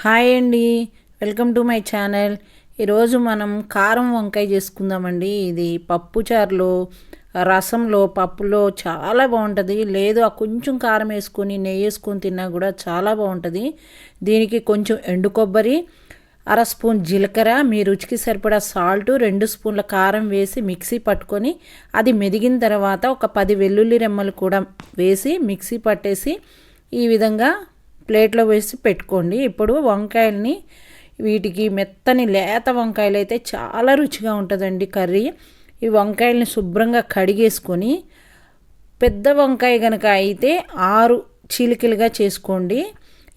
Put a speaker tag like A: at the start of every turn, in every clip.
A: Hi అండి, welcome to my channel. ఈరోజు మనం కారం వంకాయ చేసుకుందామండి. ఇది పప్పుచారులో, రసంలో, పప్పులో చాలా బాగుంటుంది. లేదు ఆ కొంచెం కారం వేసుకొని నెయ్యి వేసుకొని తిన్నా కూడా చాలా బాగుంటుంది. దీనికి కొంచెం ఎండు కొబ్బరి, అర స్పూన్ జీలకర్ర, మీ రుచికి సరిపడా సాల్ట్, 2 స్పూన్ల కారం వేసి మిక్సీ పట్టుకొని అది మెదిగిన తర్వాత ఒక 10 వెల్లుల్లి రెమ్మలు కూడా వేసి మిక్సీ పట్టేసి ఈ విధంగా ప్లేట్లో వేసి పెట్టుకోండి. ఇప్పుడు వంకాయల్ని, వీటికి మెత్తని లేత వంకాయలు అయితే చాలా రుచిగా ఉంటుందండి కర్రీ. ఈ వంకాయల్ని శుభ్రంగా కడిగేసుకొని, పెద్ద వంకాయ కనుక అయితే 6 చీలికలుగా చేసుకోండి.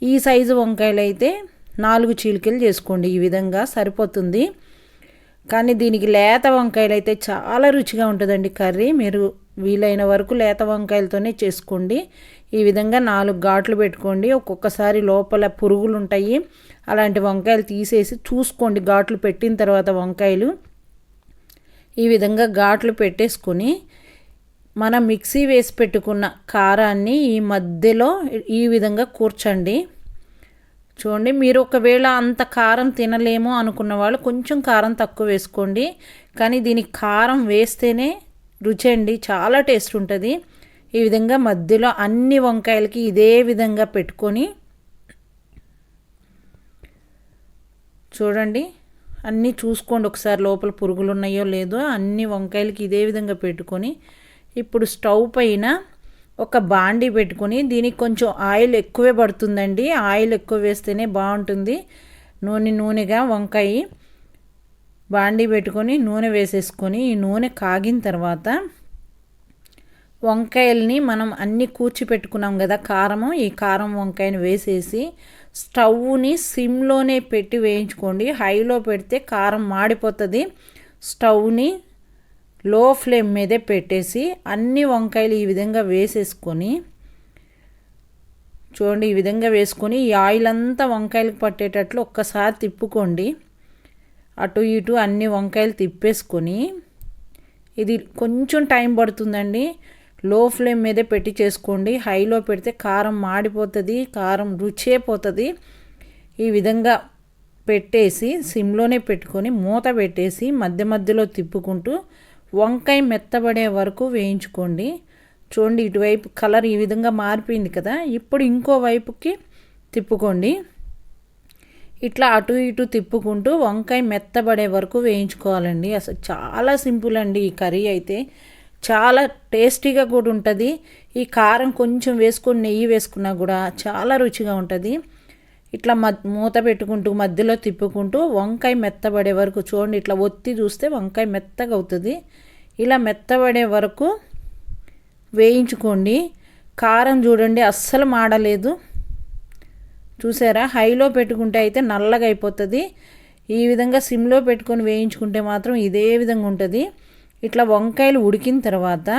A: ఈ సైజు వంకాయలు అయితే 4 చీలికలు చేసుకోండి. ఈ విధంగా సరిపోతుంది. కానీ దీనికి లేత వంకాయలు అయితే చాలా రుచిగా ఉంటుందండి కర్రీ. మీరు వీలైన వరకు లేత వంకాయలతోనే చేసుకోండి. ఈ విధంగా 4 ఘాట్లు పెట్టుకోండి. ఒక్కొక్కసారి లోపల పురుగులు ఉంటాయి, అలాంటి వంకాయలు తీసేసి చూసుకోండి. ఘాట్లు పెట్టిన తర్వాత వంకాయలు ఈ విధంగా ఘాట్లు పెట్టేసుకొని, మనం మిక్సీ వేసి పెట్టుకున్న కారాన్ని ఈ మధ్యలో ఈ విధంగా కూర్చండి. చూడండి, మీరు ఒకవేళ అంత కారం తినలేము అనుకున్న వాళ్ళు కొంచెం కారం తక్కువ వేసుకోండి. కానీ దీనికి కారం వేస్తేనే రుచి అండి, చాలా టేస్ట్ ఉంటుంది. ఈ విధంగా మధ్యలో అన్ని వంకాయలకి ఇదే విధంగా పెట్టుకొని చూడండి, అన్నీ చూసుకోండి ఒకసారి, లోపల పురుగులు ఉన్నాయో లేదో. అన్ని వంకాయలకి ఇదే విధంగా పెట్టుకొని ఇప్పుడు స్టవ్ పైన ఒక బాండీ పెట్టుకొని, దీనికి కొంచెం ఆయిల్ ఎక్కువే పడుతుందండి. ఆయిల్ ఎక్కువ వేస్తేనే బాగుంటుంది. నూనెగా వంకాయ బాండీ పెట్టుకొని నూనె వేసేసుకొని, ఈ నూనె కాగిన తర్వాత వంకాయల్ని మనం అన్నీ కూర్చిపెట్టుకున్నాం కదా కారము, ఈ కారం వంకాయని వేసేసి స్టవ్ని సిమ్లోనే పెట్టి వేయించుకోండి. హైలో పెడితే కారం మాడిపోతుంది. స్టవ్ని లో ఫ్లేమ్ మీదే పెట్టేసి అన్ని వంకాయలు ఈ విధంగా వేసేసుకొని చూడండి, ఈ విధంగా వేసుకొని ఈ ఆయిల్ అంతా వంకాయలకు పట్టేటట్లు ఒక్కసారి తిప్పుకోండి. అటు ఇటు అన్ని వంకాయలు తిప్పేసుకొని, ఇది కొంచెం టైం పడుతుందండి. లో ఫ్లేమ్ మీదే పెట్టి చేసుకోండి. హైలో పెడితే కారం మాడిపోతుంది, కారం రుచే పోతుంది. ఈ విధంగా పెట్టేసి సిమ్లోనే పెట్టుకొని మూత పెట్టేసి మధ్య మధ్యలో తిప్పుకుంటూ వంకాయ మెత్తబడే వరకు వేయించుకోండి. చూడండి, ఇటువైపు కలర్ ఈ విధంగా మారిపోయింది కదా. ఇప్పుడు ఇంకో వైపుకి తిప్పుకోండి. ఇట్లా అటు ఇటు తిప్పుకుంటూ వంకాయ మెత్తబడే వరకు వేయించుకోవాలండి. అసలు చాలా సింపుల్ అండి ఈ కర్రీ అయితే. చాలా టేస్టీగా కూడా ఉంటుంది. ఈ కారం కొంచెం వేసుకొని నెయ్యి వేసుకున్నా కూడా చాలా రుచిగా ఉంటుంది. ఇట్లా మూత పెట్టుకుంటూ మధ్యలో తిప్పుకుంటూ వంకాయ మెత్తబడే వరకు చూడండి, ఇట్లా ఒత్తి చూస్తే వంకాయ మెత్తగా అవుతుంది. ఇలా మెత్తబడే వరకు వేయించుకోండి. కారం చూడండి అస్సలు మాడలేదు, చూసారా. హైలో పెట్టుకుంటే అయితే నల్లగా అయిపోతుంది. ఈ విధంగా సిమ్లో పెట్టుకొని వేయించుకుంటే మాత్రం ఇదే విధంగా ఉంటుంది. ఇట్లా వంకాయలు ఉడికిన తర్వాత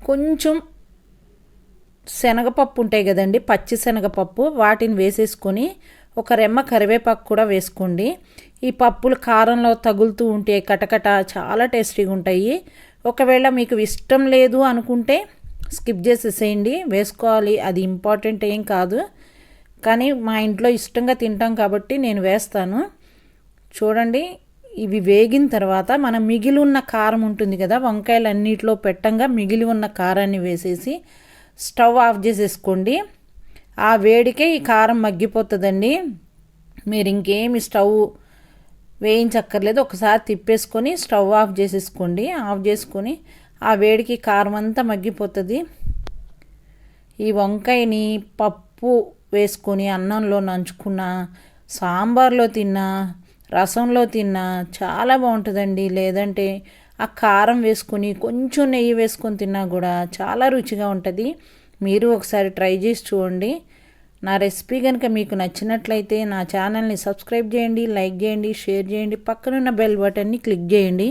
A: కొంచెం శనగపప్పు ఉంటాయి కదండి, పచ్చి శనగపప్పు, వాటిని వేసేసుకొని ఒక రెమ్మ కరివేపాకు కూడా వేసుకోండి. ఈ పప్పులు కారంలో తగులుతూ ఉంటే కటకట చాలా టేస్టీగా ఉంటాయి. ఒకవేళ మీకు ఇష్టం లేదు అనుకుంటే స్కిప్ చేసేసేయండి. వేసుకోవాలి, అది ఇంపార్టెంట్ ఏం కాదు. కానీ మా ఇంట్లో ఇష్టంగా తింటాం కాబట్టి నేను వేస్తాను. చూడండి, ఇవి వేగిన తర్వాత మనం మిగిలి ఉన్న కారం ఉంటుంది కదా, వంకాయలు అన్నిటిలో పెట్టంగా మిగిలి ఉన్న కారాన్ని వేసేసి స్టవ్ ఆఫ్ చేసేసుకోండి. ఆ వేడికే ఈ కారం మగ్గిపోతుందండి. మీరు ఇంకేమి స్టవ్ వేయించక్కర్లేదు. ఒకసారి తిప్పేసుకొని స్టవ్ ఆఫ్ చేసేసుకోండి. ఆఫ్ చేసుకొని ఆ వేడికి కారం అంతా మగ్గిపోతుంది. ఈ వంకాయని పప్పు వేసుకొని అన్నంలో నంచుకున్న, సాంబార్లో తిన్నా, రసంలో తిన్నా చాలా బాగుంటుందండి. లేదంటే ఆ కారం వేసుకొని కొంచెం నెయ్యి వేసుకొని తిన్నా కూడా చాలా రుచిగా ఉంటుంది. మీరు ఒకసారి ట్రై చేసి చూడండి. నా రెసిపీ కనుక మీకు నచ్చినట్లయితే నా ఛానల్ని సబ్స్క్రైబ్ చేయండి, లైక్ చేయండి, షేర్ చేయండి, పక్కనున్న బెల్ బటన్ని క్లిక్ చేయండి.